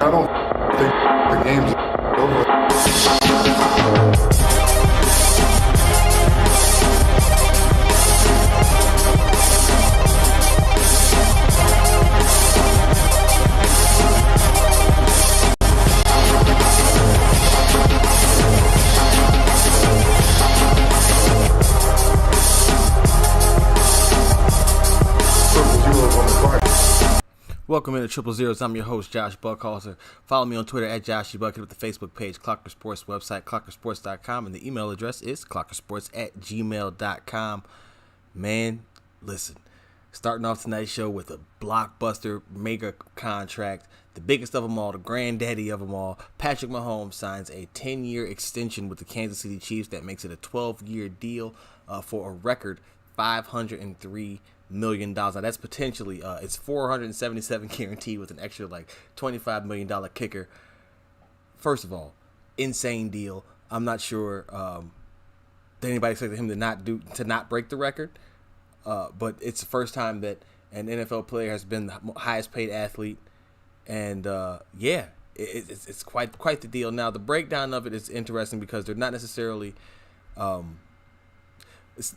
I don't think the game's over. Welcome into Triple Zeros. I'm your host, Josh Buckhalter. Follow me on Twitter at JoshyBucket with the Facebook page, Clocker Sports website, clockersports.com, and the email address is clockersports@gmail.com. Man, listen, starting off tonight's show with a blockbuster mega contract, the biggest of them all, the granddaddy of them all. Patrick Mahomes signs a 10-year extension with the Kansas City Chiefs that makes it a 12-year deal for a record $503 million. Now that's potentially it's 477 guaranteed with an extra like $25 million kicker. First of all, insane deal. I'm not sure that anybody expected him to not break the record, but it's the first time that an NFL player has been the highest paid athlete, and it's quite the deal. Now the breakdown of it is interesting because they're not necessarily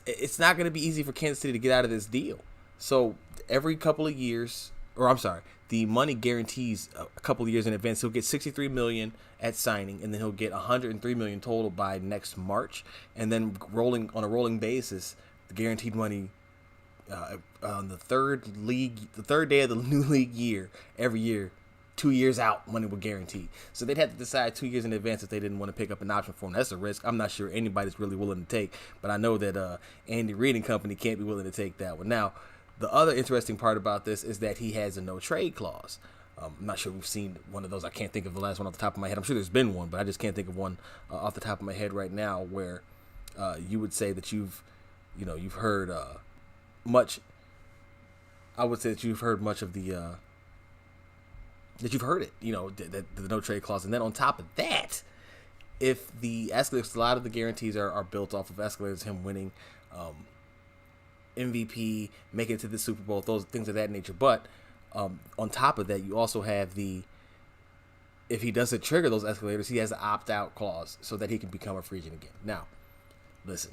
it's not going to be easy for Kansas City to get out of this deal. So every couple of years, the money guarantees a couple of years in advance. He'll get $63 million at signing, and then he'll get $103 million total by next March, and then on a rolling basis, the guaranteed money on the third day of the new league year every year. 2 years out, money will guarantee. So they'd have to decide 2 years in advance if they didn't want to pick up an option for him. That's a risk I'm not sure anybody's really willing to take, but I know that Andy Reid and company can't be willing to take that one. Now, the other interesting part about this is that he has a no-trade clause. I'm not sure we've seen one of those. I can't think of the last one off the top of my head. I'm sure there's been one, but I just can't think of one off the top of my head right now where you would say that you've heard much. I would say that you've heard much of the that you've heard it, the no trade clause. And then on top of that, if the escalators, a lot of the guarantees are built off of escalators, him winning MVP, making it to the Super Bowl, those things of that nature. But on top of that, you also have if he doesn't trigger those escalators, he has an opt-out clause so that he can become a free agent again. Now, listen,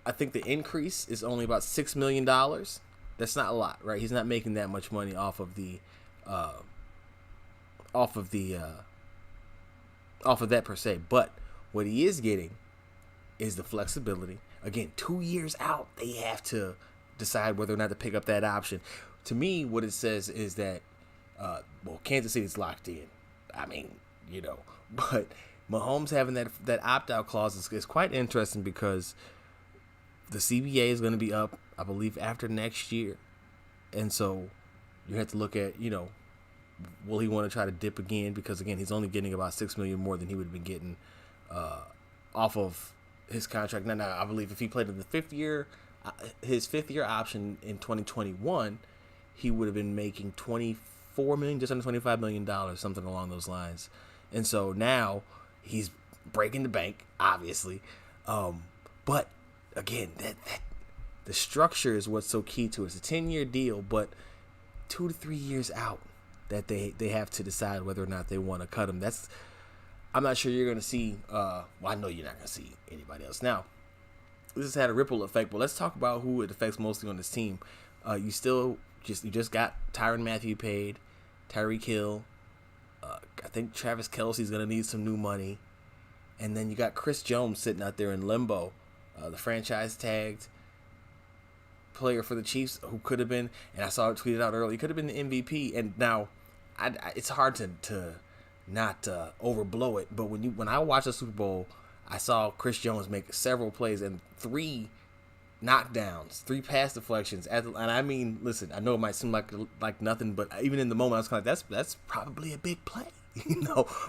I think the increase is only about $6 million. That's not a lot, right? He's not making that much money off of that per se. But what he is getting is the flexibility. Again, 2 years out, they have to decide whether or not to pick up that option. To me, what it says is that, Kansas City's locked in. I mean, but Mahomes having that opt-out clause is quite interesting because the CBA is going to be up, I believe, after next year. And so you have to look at, will he want to try to dip again? Because, again, he's only getting about $6 million more than he would have been getting off of his contract. Now, I believe if he played in the his fifth-year option in 2021, he would have been making $24 million, just under $25 million, something along those lines. And so now he's breaking the bank, obviously. But, again, that the structure is what's so key to it. It's a 10-year deal, but 2 to 3 years out that they have to decide whether or not they want to cut him. I'm not sure you're going to see. I know you're not going to see anybody else. Now, this has had a ripple effect, but let's talk about who it affects mostly on this team. You just got Tyrann Mathieu paid, Tyreek Hill. I think Travis Kelce's going to need some new money, and then you got Chris Jones sitting out there in limbo, the franchise tagged player for the Chiefs who could have been, and I saw it tweeted out earlier, he could have been the MVP. And now it's hard to not overblow it, but when I watched the Super Bowl, I saw Chris Jones make several plays and 3 knockdowns, 3 pass deflections, and I mean, listen, I know it might seem like nothing, but even in the moment I was kind of like, that's probably a big play,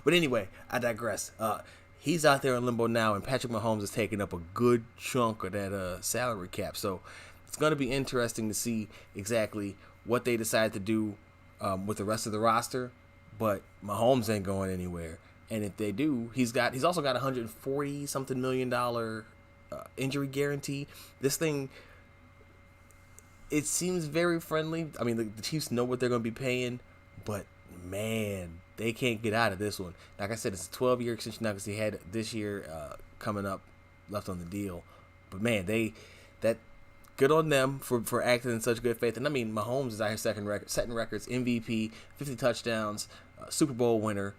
But anyway, I digress. He's out there in limbo now, and Patrick Mahomes is taking up a good chunk of that salary cap. So it's going to be interesting to see exactly what they decide to do with the rest of the roster. But Mahomes ain't going anywhere, and if they do, he's also got $140-something million injury guarantee. This thing, it seems very friendly. I mean, the Chiefs know what they're going to be paying, but man, they can't get out of this one. Like I said, it's a 12-year extension now because he had this year coming up left on the deal. But man, that good on them for acting in such good faith. And I mean, Mahomes is out here setting records, MVP, 50 touchdowns, Super Bowl winner,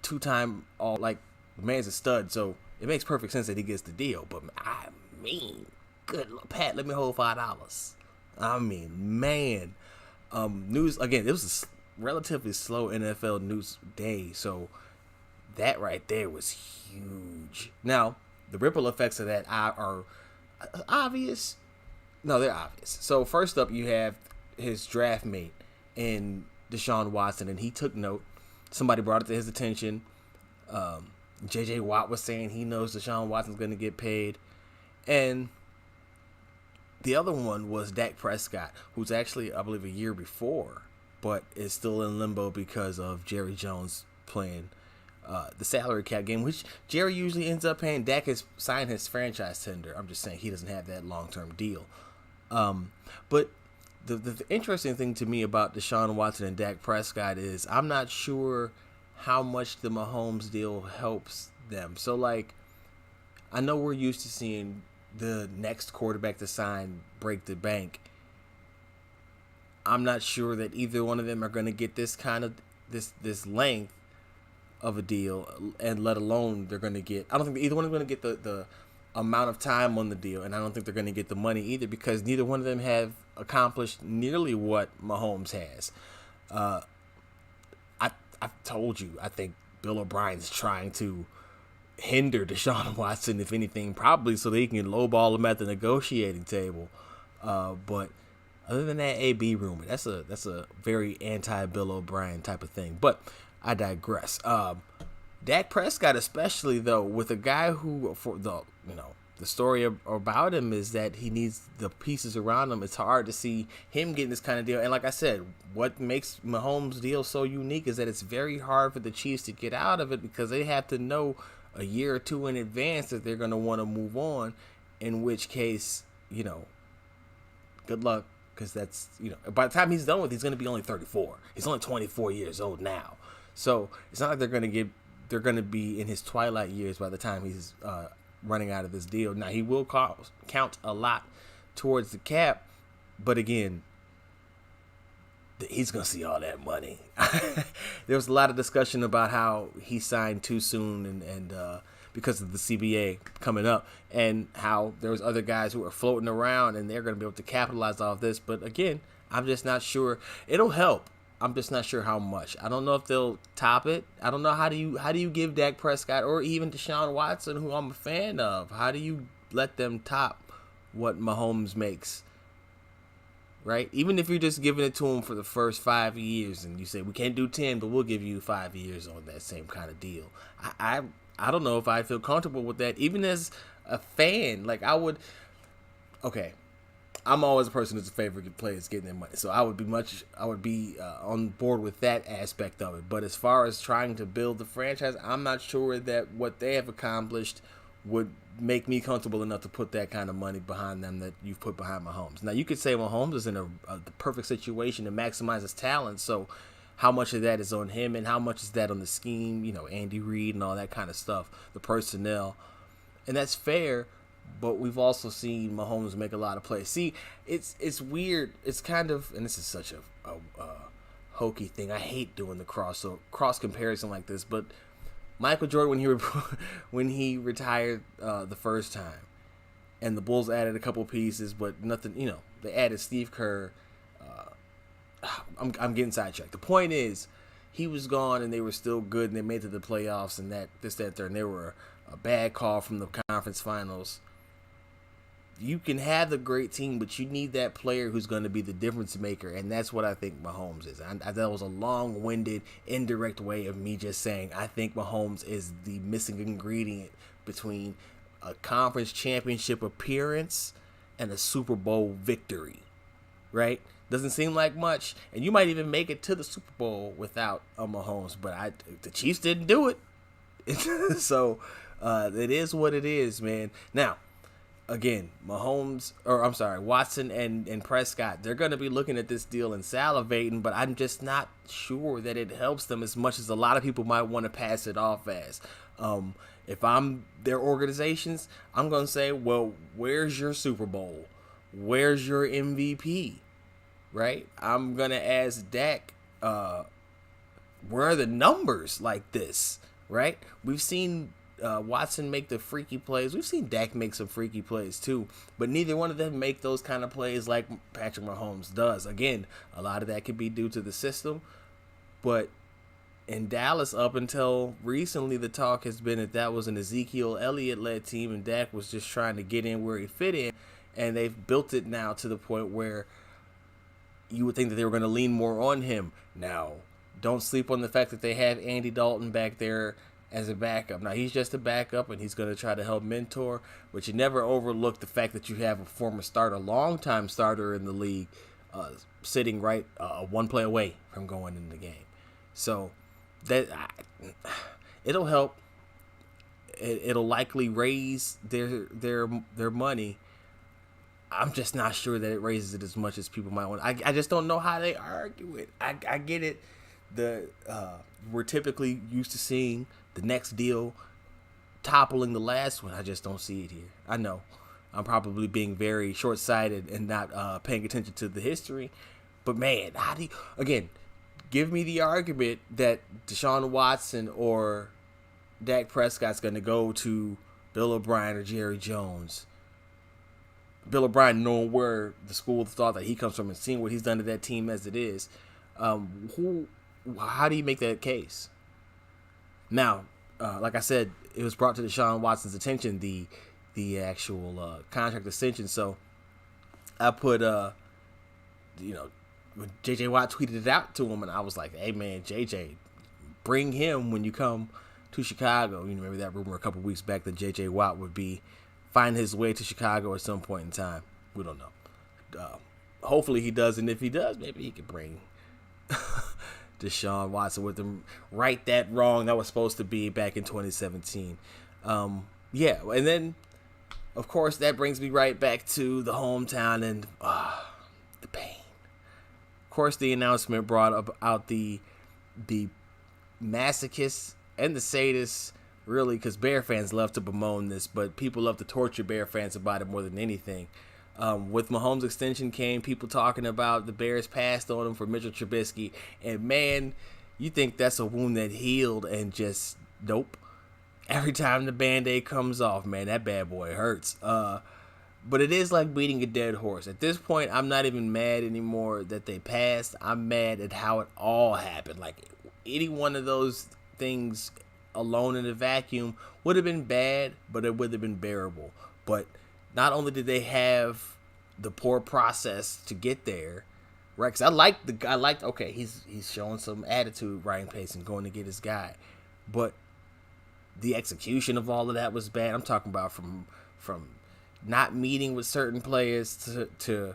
2-time all. Like, the man's a stud. So it makes perfect sense that he gets the deal. But I mean, good Lord, Pat, let me hold $5. I mean, man. News again. It was a relatively slow NFL news day, so that right there was huge. Now, the ripple effects of that are obvious. No, they're obvious. So first up, you have his draft mate in Deshaun Watson, and he took note. Somebody brought it to his attention. J.J. Watt was saying he knows Deshaun Watson's going to get paid, and the other one was Dak Prescott, who's actually, I believe, a year before, but is still in limbo because of Jerry Jones playing the salary cap game, which Jerry usually ends up paying. Dak has signed his franchise tender. I'm just saying he doesn't have that long-term deal. But the interesting thing to me about Deshaun Watson and Dak Prescott is I'm not sure how much the Mahomes deal helps them. So, like, I know we're used to seeing the next quarterback to sign break the bank. I'm not sure that either one of them are going to get this kind of this length of a deal, and let alone they're going to get. I don't think either one is going to get the amount of time on the deal, and I don't think they're going to get the money either because neither one of them have accomplished nearly what Mahomes has. I've told you, I think Bill O'Brien's trying to hinder Deshaun Watson, if anything, probably so they can lowball him at the negotiating table. But other than that AB rumor, that's a very anti-Bill O'Brien type of thing. But I digress. Dak Prescott, especially though, with a guy who, for the story about him is that he needs the pieces around him. It's hard to see him getting this kind of deal. And like I said, what makes Mahomes' deal so unique is that it's very hard for the Chiefs to get out of it because they have to know a year or two in advance that they're going to want to move on, in which case, good luck, because that's, by the time he's done with, he's going to be only 34. He's only 24 years old now. So it's not like they're going to be in his twilight years by the time he's running out of this deal. Now, he will count a lot towards the cap, but again, he's going to see all that money. There was a lot of discussion about how he signed too soon and because of the CBA coming up, and how there was other guys who are floating around and they're going to be able to capitalize off this. But again, I'm just not sure. It'll help. I'm just not sure how much. I don't know if they'll top it. I don't know how do you give Dak Prescott or even Deshaun Watson, who I'm a fan of, how do you let them top what Mahomes makes? Right? Even if you're just giving it to him for the first 5 years and you say we can't do 10, but we'll give you 5 years on that same kind of deal. I don't know if I feel comfortable with that. Even as a fan, like I would. Okay, I'm always a person who's a favorite players getting their money, so I would be on board with that aspect of it. But as far as trying to build the franchise, I'm not sure that what they have accomplished would make me comfortable enough to put that kind of money behind them that you've put behind Mahomes. Now, you could say Mahomes is in the perfect situation to maximize his talent, so how much of that is on him and how much is that on the scheme, Andy Reid and all that kind of stuff, the personnel. And that's fair, but we've also seen Mahomes make a lot of plays. See, it's weird. It's kind of, and this is such a hokey thing. I hate doing the cross comparison like this, but Michael Jordan, when he retired the first time, and the Bulls added a couple pieces, but nothing. They added Steve Kerr. I'm getting sidetracked. The point is, he was gone, and they were still good, and they made it to the playoffs, and that, and they were a bad call from the conference finals. You can have the great team, but you need that player who's going to be the difference maker, and that's what I think Mahomes is. That was a long-winded, indirect way of me just saying I think Mahomes is the missing ingredient between a conference championship appearance and a Super Bowl victory, right? Doesn't seem like much, and you might even make it to the Super Bowl without a Mahomes, but the Chiefs didn't do it. So it is what it is, man. Now, again, Watson and Prescott, they're going to be looking at this deal and salivating, but I'm just not sure that it helps them as much as a lot of people might want to pass it off as. If I'm their organizations, I'm going to say, well, where's your Super Bowl? Where's your MVP? Right? I'm going to ask Dak, where are the numbers like this? Right? We've seen Watson make the freaky plays. We've seen Dak make some freaky plays too, but neither one of them make those kind of plays like Patrick Mahomes does. Again, a lot of that could be due to the system, but in Dallas, up until recently, the talk has been that was an Ezekiel Elliott-led team, and Dak was just trying to get in where he fit in, and they've built it now to the point where you would think that they were going to lean more on him. Now, don't sleep on the fact that they have Andy Dalton back there as a backup. Now, he's just a backup, and he's going to try to help mentor, but you never overlook the fact that you have a former starter, long-time starter in the league, sitting right one play away from going in the game. So that it'll help. It'll likely raise their money. I'm just not sure that it raises it as much as people might want. I just don't know how they argue it. I get it. We're typically used to seeing the next deal toppling the last one. I just don't see it here. I know I'm probably being very short-sighted and not paying attention to the history, but man, how do you, again, give me the argument that Deshaun Watson or Dak Prescott's going to go to Bill O'Brien or Jerry Jones. Bill O'Brien, knowing where the school of thought that he comes from and seeing what he's done to that team as it is, how do you make that case? Now, like I said, it was brought to Deshaun Watson's attention, the actual contract extension. So I put, when J.J. Watt tweeted it out to him, and I was like, hey, man, J.J., bring him when you come to Chicago. You know, remember that rumor a couple weeks back that J.J. Watt would find his way to Chicago at some point in time. We don't know. Hopefully he does, and if he does, maybe he could bring Deshaun Watson with him. Right that wrong that was supposed to be back in 2017. Yeah, and then, of course, that brings me right back to the hometown and the pain. Of course, the announcement brought out the masochists and the sadists, really, because Bear fans love to bemoan this, but people love to torture Bear fans about it more than anything. With Mahomes' extension came people talking about the Bears passed on him for Mitchell Trubisky, and man, you think that's a wound that healed, and just nope. Every time the Band-Aid comes off, man, that bad boy hurts. But it is like beating a dead horse. At this point, I'm not even mad anymore that they passed. I'm mad at how it all happened. Like, any one of those things alone in a vacuum would have been bad, but it would have been bearable. But not only did they have the poor process to get there, right? Because I liked, okay, he's showing some attitude, Ryan Pace, and going to get his guy. But the execution of all of that was bad. I'm talking about from not meeting with certain players to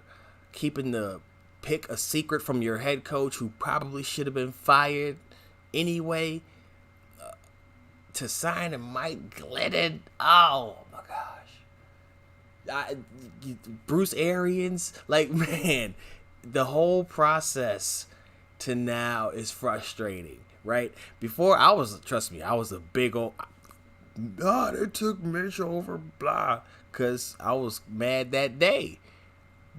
keeping the pick a secret from your head coach who probably should have been fired anyway, to sign a Mike Glennon. Oh my gosh. Bruce Arians, like, man, the whole process to now is frustrating, right? Before, trust me, I was a big old, they took Mitch over, blah, because I was mad that day.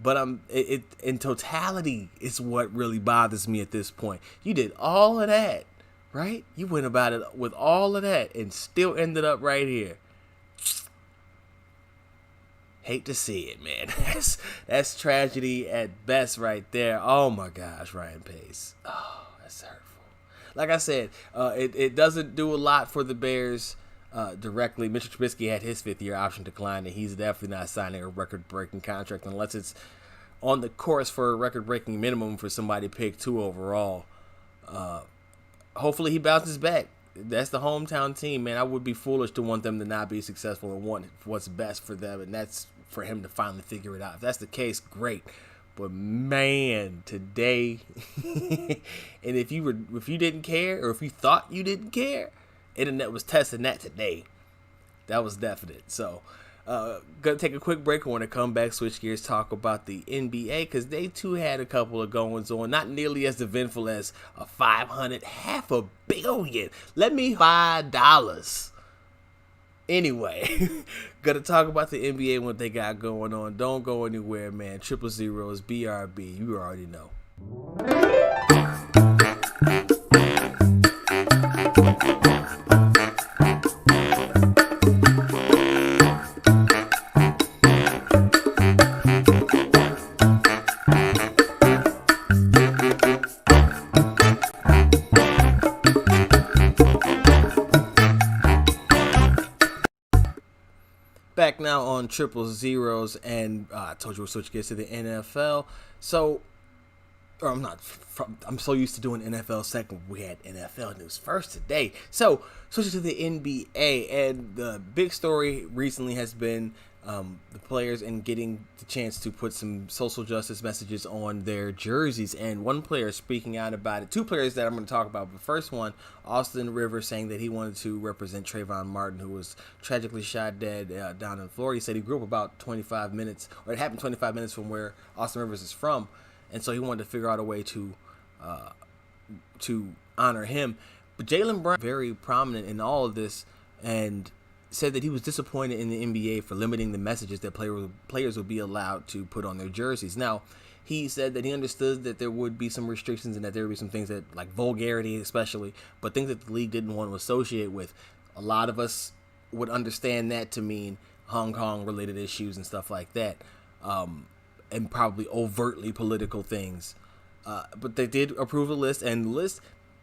But it in totality, it's what really bothers me at this point. You did all of that, right? You went about it with all of that and still ended up right here. Hate to see it, man. That's tragedy at best right there. Oh my gosh, Ryan Pace. Oh, that's hurtful. Like I said, it doesn't do a lot for the Bears directly. Mitchell Trubisky had his fifth-year option declined, and he's definitely not signing a record-breaking contract unless it's on the course for a record-breaking minimum for somebody picked 2 overall. Hopefully he bounces back. That's the hometown team, man. I would be foolish to want them to not be successful and want what's best for them, and that's for him to finally figure it out. If that's the case, great. But man, today, and if you didn't care, or if you thought you didn't care, internet was testing that today. That was definite. So, Gonna take a quick break. I want to come back, switch gears, talk about the NBA because they too had a couple of goings on, not nearly as eventful as a 500, $500 million. Let me $5. Anyway, gonna talk about the NBA and what they got going on. Don't go anywhere, man. 000 BRB. You already know. Back now on 000, and I told you we'll switch gears to the NFL. So, or I'm so used to doing NFL second. We had NFL news first today. So, switching to the NBA, and the big story recently has been the players and getting the chance to put some social justice messages on their jerseys. And one player speaking out about it. Two players that I'm going to talk about. The first one, Austin Rivers, saying that he wanted to represent Trayvon Martin, who was tragically shot dead down in Florida. He said he grew up about 25 minutes, or it happened 25 minutes from where Austin Rivers is from. And so he wanted to figure out a way to honor him. But Jaylen Brown, very prominent in all of this, and said that he was disappointed in the NBA for limiting the messages that players would be allowed to put on their jerseys. Now, he said that he understood that there would be some restrictions and that there would be some things that, like vulgarity especially, but things that the league didn't want to associate with. A lot of us would understand that to mean Hong Kong-related issues and stuff like that, and probably overtly political things. But they did approve a list, and the list,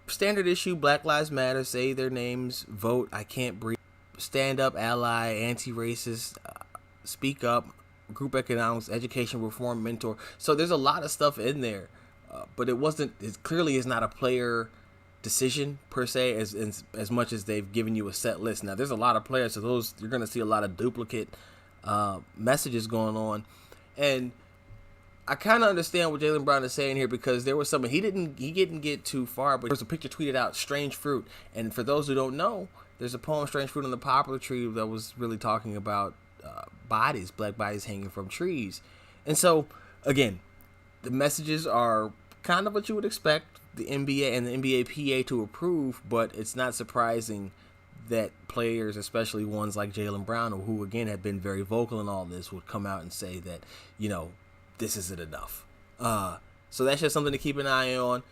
standard issue, Black Lives Matter, say their names, vote, I can't breathe, stand up, ally, anti-racist, speak up, group economics, education reform, mentor. So there's a lot of stuff in there, but it clearly is not a player decision per se as much as they've given you a set list. Now there's a lot of players, so those you're going to see a lot of duplicate messages going on, and I kind of understand what Jaylen Brown is saying here, because there was something he didn't get too far, but there was a picture tweeted out, Strange Fruit, and for those who don't know, there's a poem, Strange Fruit on the Poplar Tree, that was really talking about bodies, black bodies hanging from trees. And so, again, the messages are kind of what you would expect the NBA and the NBA PA to approve, but it's not surprising that players, especially ones like Jaylen Brown, who again have been very vocal in all this, would come out and say that, this isn't enough. So that's just something to keep an eye on.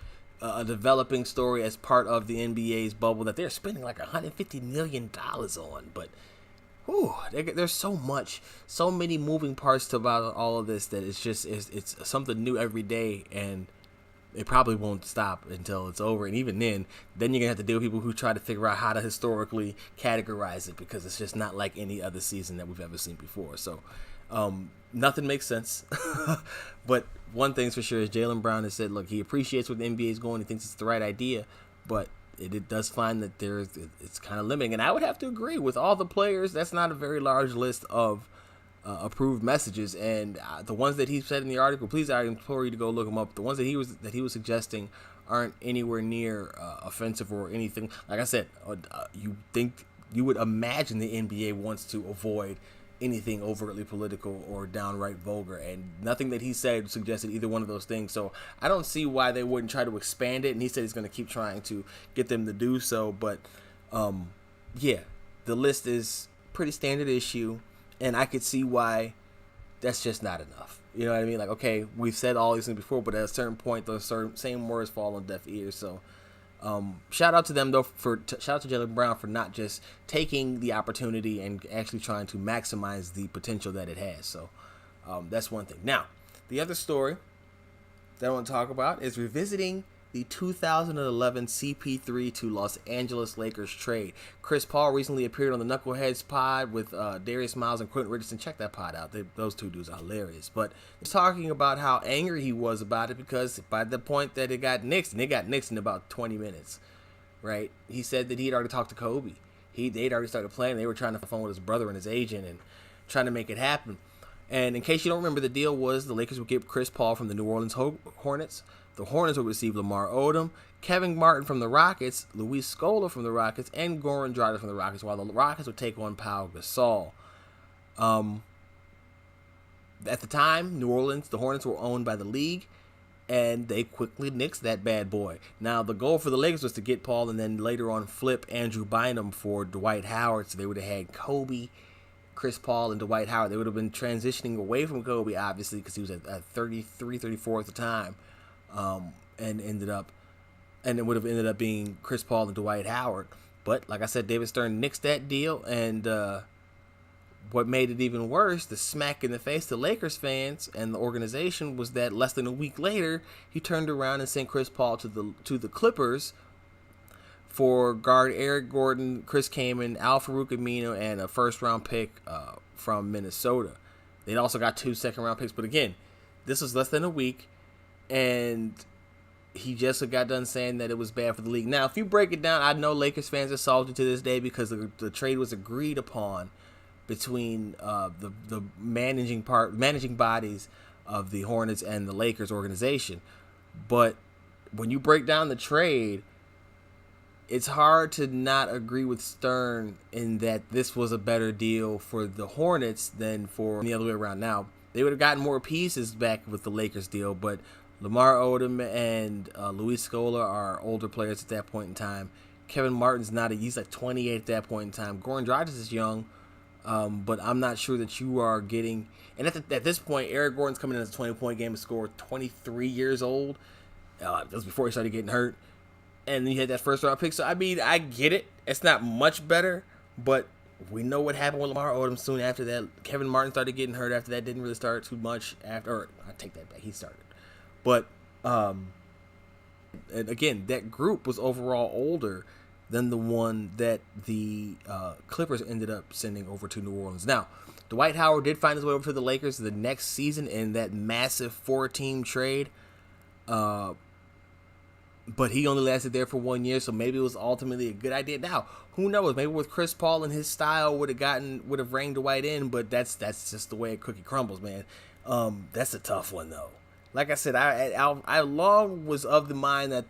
A developing story as part of the NBA's bubble that they're spending like $150 million on. But there's so many moving parts to about all of this that it's something new every day, and it probably won't stop until it's over. And even then you're going to have to deal with people who try to figure out how to historically categorize it, because it's just not like any other season that we've ever seen before. So nothing makes sense. But one thing's for sure is Jaylen Brown has said, look, he appreciates where the NBA is going. He thinks it's the right idea, but it does find that it's kind of limiting. And I would have to agree with all the players. That's not a very large list of approved messages. And the ones that he said in the article, please, I implore you to go look them up. The ones that he was suggesting aren't anywhere near offensive or anything. Like I said, you would imagine the NBA wants to avoid anything overtly political or downright vulgar, and nothing that he said suggested either one of those things. So I don't see why they wouldn't try to expand it, and he said he's going to keep trying to get them to do so. But the list is pretty standard issue, and I could see why that's just not enough. You know what I mean? Like, okay, we've said all these things before, but at a certain point those same words fall on deaf ears. So shout out to them though, shout out to Jaylen Brown for not just taking the opportunity and actually trying to maximize the potential that it has. So that's one thing. Now, the other story that I want to talk about is revisiting the 2011 CP3 to Los Angeles Lakers trade. Chris Paul recently appeared on the Knuckleheads pod with Darius Miles and Quentin Richardson. Check that pod out. Those two dudes are hilarious. But he's talking about how angry he was about it, because by the point that it got nixed, and it got nixed in about 20 minutes, right? He said that he'd already talked to Kobe. They'd already started playing. They were trying to phone with his brother and his agent and trying to make it happen. And in case you don't remember, the deal was the Lakers would get Chris Paul from the New Orleans Hornets. The Hornets would receive Lamar Odom, Kevin Martin from the Rockets, Luis Scola from the Rockets, and Goran Dragic from the Rockets, while the Rockets would take on Pau Gasol. At the time, New Orleans, the Hornets were owned by the league, and they quickly nixed that bad boy. Now, the goal for the Lakers was to get Paul and then later on flip Andrew Bynum for Dwight Howard, so they would have had Kobe, Chris Paul, and Dwight Howard. They would have been transitioning away from Kobe, obviously, because he was at 33, 34 at the time, and it would have ended up being Chris Paul and Dwight Howard. But, like I said, David Stern nixed that deal, and what made it even worse, the smack in the face to Lakers fans and the organization, was that less than a week later, he turned around and sent Chris Paul to the Clippers for guard Eric Gordon, Chris Kaman, Al Farouk Amino, and a first-round pick from Minnesota. They'd also got 2 second-round picks, but again, this was less than a week, and he just got done saying that it was bad for the league. Now, if you break it down, I know Lakers fans are salty to this day because the trade was agreed upon between the managing bodies of the Hornets and the Lakers organization. But when you break down the trade, it's hard to not agree with Stern in that this was a better deal for the Hornets than for the other way around. Now, they would have gotten more pieces back with the Lakers deal, but Lamar Odom and Luis Scola are older players at that point in time. Kevin Martin's he's like 28 at that point in time. Goran Dragic is young. But I'm not sure that you are getting. And at this point, Eric Gordon's coming in as a 20-point game to score, 23 years old. That was before he started getting hurt. And you had that first-round pick. So, I mean, I get it. It's not much better, but we know what happened with Lamar Odom soon after that. Kevin Martin started getting hurt after that. Didn't really start too much after. Or, I take that back. He started. But, and again, that group was overall older than the one that the Clippers ended up sending over to New Orleans. Now, Dwight Howard did find his way over to the Lakers the next season in that massive 4-team trade. But he only lasted there for 1 year, so maybe it was ultimately a good idea. Now, who knows? Maybe with Chris Paul and his style would have reined Dwight in, but that's just the way a cookie crumbles, man. That's a tough one, though. Like I said, I long was of the mind that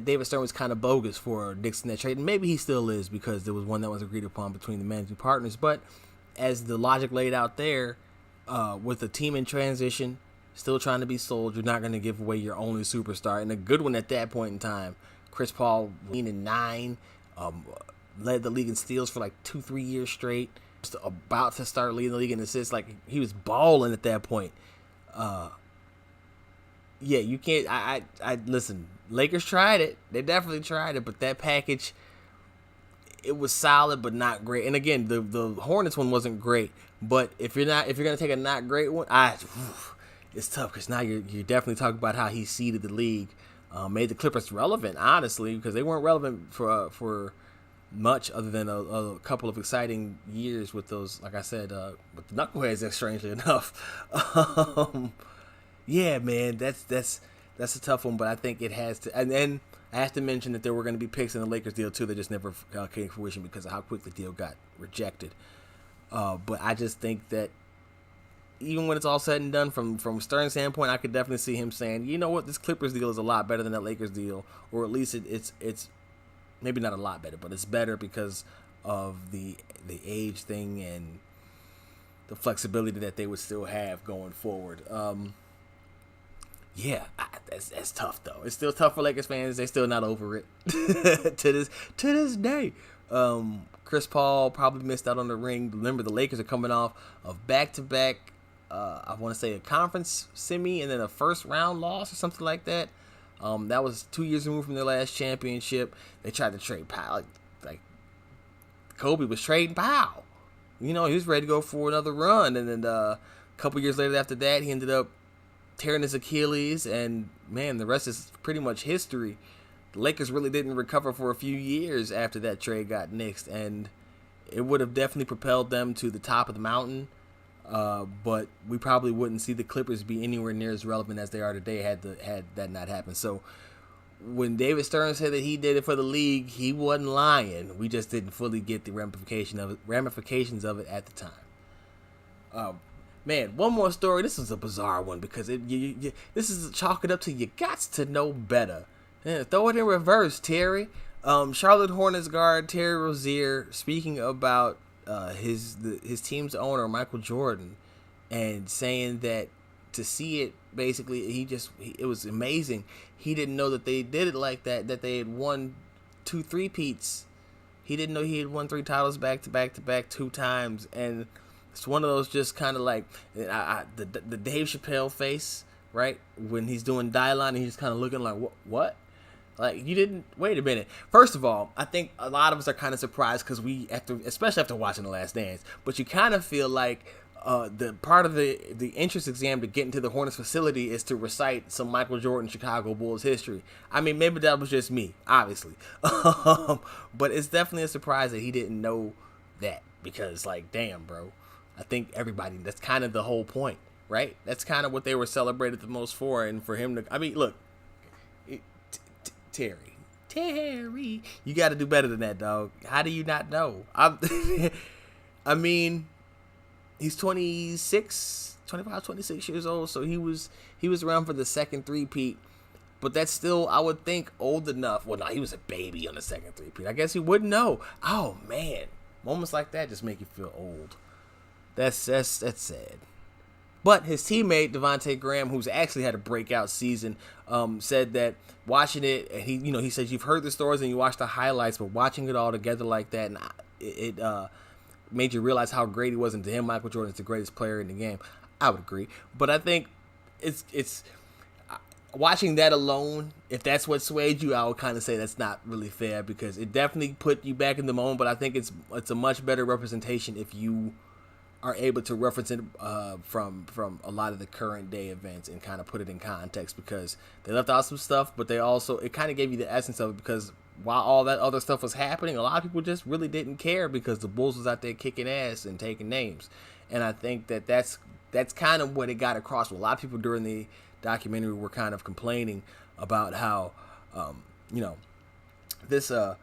David Stern was kind of bogus for nixing that trade, and maybe he still is because there was one that was agreed upon between the managing partners. But as the logic laid out there, with the team in transition, still trying to be sold, you're not going to give away your only superstar, and a good one at that point in time. Chris Paul, 9, led the league in steals for like 2-3 years straight. Just about to start leading the league in assists, like he was balling at that point. Yeah, you can't. I listen. Lakers tried it. They definitely tried it, but that package, it was solid but not great. And again, the Hornets one wasn't great. But if you're gonna take a not great one, it's tough because now you're definitely talking about how he seeded the league, made the Clippers relevant, honestly, because they weren't relevant for much other than a couple of exciting years with those, like I said, with the Knuckleheads. Strangely enough, yeah, man, that's a tough one, but I think it has to. And then I have to mention that there were going to be picks in the Lakers deal too. They just never came to fruition because of how quick the deal got rejected. But I just think that even when it's all said and done, from Stern's standpoint, I could definitely see him saying, you know what, this Clippers deal is a lot better than that Lakers deal, or at least it's maybe not a lot better, but it's better because of the age thing and the flexibility that they would still have going forward. Yeah, that's tough though. It's still tough for Lakers fans. They're still not over it to this day. Chris Paul probably missed out on the ring. Remember, the Lakers are coming off of back-to-back. I want to say a conference semi and then a first round loss or something like that. That was 2 years removed from their last championship. They tried to trade Powell. Like Kobe was trading Powell. You know, he was ready to go for another run. And then a couple years later after that, he ended up tearing his Achilles. And, man, the rest is pretty much history. The Lakers really didn't recover for a few years after that trade got nixed. And it would have definitely propelled them to the top of the mountain. But we probably wouldn't see the Clippers be anywhere near as relevant as they are today had that not happened. So when David Stern said that he did it for the league, he wasn't lying. We just didn't fully get the ramifications of it at the time. Man, one more story. This is a bizarre one because this is chalk it up to you got to know better. Yeah, throw it in reverse, Terry. Charlotte Hornets guard Terry Rozier speaking about his team's owner, Michael Jordan, and saying that to see it, basically, it was amazing. He didn't know that they did it like that, that they had won 2 3-peats. He didn't know he had won 3 titles back to back to back 2 times. And it's one of those just kind of like the Dave Chappelle face, right? When he's doing Dylon and he's just kind of looking like, what? Like, you didn't, wait a minute. First of all, I think a lot of us are kind of surprised because especially after watching The Last Dance, but you kind of feel like the part of the entrance exam to get into the Hornets facility is to recite some Michael Jordan Chicago Bulls history. I mean, maybe that was just me, obviously. But it's definitely a surprise that he didn't know that because, like, damn, bro. I think everybody, that's kind of the whole point, right? That's kind of what they were celebrated the most for. And for him to, I mean, look, Terry, you got to do better than that, dog. How do you not know? I mean, he's 26 years old, so he was around for the second 3-peat, but that's still, I would think, old enough. Well, no, he was a baby on the second 3-peat. I guess he wouldn't know. Oh man, moments like that just make you feel old. That's sad. But his teammate, Devontae Graham, who's actually had a breakout season, said that watching it, and he says you've heard the stories and you watch the highlights, but watching it all together like that, and it made you realize how great he was. And to him, Michael Jordan is the greatest player in the game. I would agree. But I think it's watching that alone, if that's what swayed you, I would kind of say that's not really fair because it definitely put you back in the moment, but I think it's a much better representation if you are able to reference it from a lot of the current day events and kind of put it in context because they left out some stuff, but it kind of gave you the essence of it because while all that other stuff was happening, a lot of people just really didn't care because the Bulls was out there kicking ass and taking names. And I think that's kind of what it got across. A lot of people during the documentary were kind of complaining about how, they're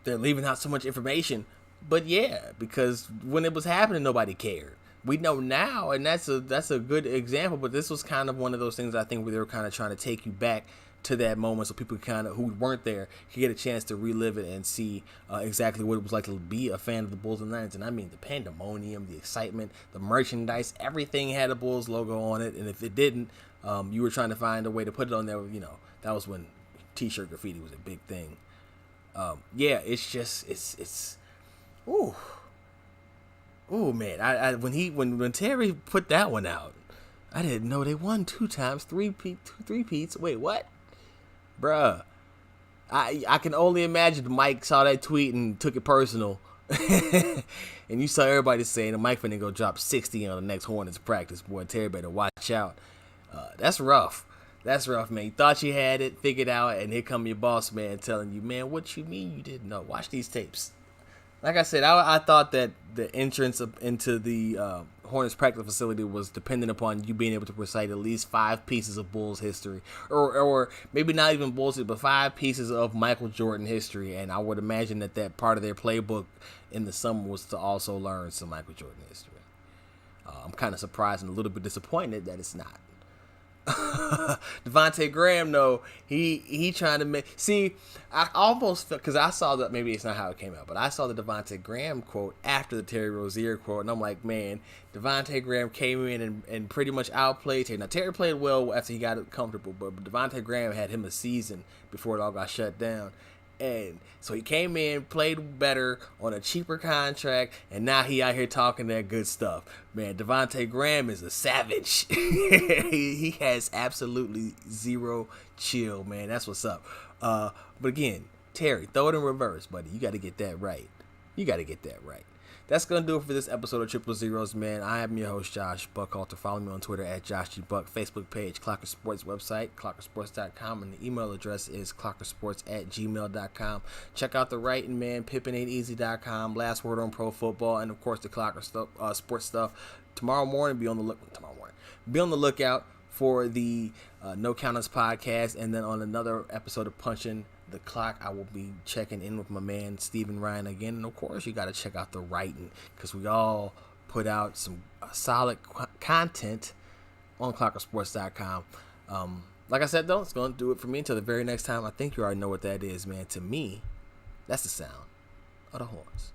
leaving out so much information. But yeah, because when it was happening, nobody cared. We know now, and that's a good example. But this was kind of one of those things I think where they were kind of trying to take you back to that moment, so people kind of who weren't there could get a chance to relive it and see exactly what it was like to be a fan of the Bulls and Lions. And I mean, the pandemonium, the excitement, the merchandise, everything had a Bulls logo on it. And if it didn't, you were trying to find a way to put it on there. That was when T-shirt graffiti was a big thing. It's Ooh, man! When Terry put that one out, I didn't know they won 2 times, 3-peats. Wait, what, bruh? I can only imagine Mike saw that tweet and took it personal, and you saw everybody saying that Mike finna go drop 60 on the next Hornets practice. Boy, Terry better watch out. That's rough. That's rough, man. You thought you had it figured out, and here come your boss man telling you, man, what you mean you didn't know? Watch these tapes. Like I said, I thought that the entrance into the Hornets practice facility was dependent upon you being able to recite at least 5 pieces of Bulls history, or maybe not even Bulls, but 5 pieces of Michael Jordan history. And I would imagine that part of their playbook in the summer was to also learn some Michael Jordan history. I'm kind of surprised and a little bit disappointed that it's not. Devontae Graham, though, he trying to make. See, I almost felt, because I saw that, maybe it's not how it came out, but I saw the Devontae Graham quote after the Terry Rozier quote, and I'm like, man, Devontae Graham came in and pretty much outplayed Terry. Now, Terry played well after he got comfortable, but Devontae Graham had him a season before it all got shut down. And so he came in, played better on a cheaper contract, and now he out here talking that good stuff. Man, Devontae Graham is a savage. He has absolutely zero chill, man. That's what's up. But again, Terry, throw it in reverse, buddy. You got to get that right. That's going to do it for this episode of Triple Zeros, man. I am your host, Josh Buckhalter. Follow me on Twitter at JoshGBuck. Facebook page, Clocker Sports website, clockersports.com. And the email address is clockersports@gmail.com. Check out the writing, man, pippinainteasy.com. Last word on pro football. And, of course, the Clocker sports stuff. Tomorrow morning, be on the lookout for the No Counters podcast. And then on another episode of Punching the Clock, I will be checking in with my man Stephen Ryan again. And of course, you got to check out the writing, because we all put out some solid content on clockersports.com. Like I said, though, it's going to do it for me until the very next time. I think you already know what that is, man. To me, that's the sound of the horns.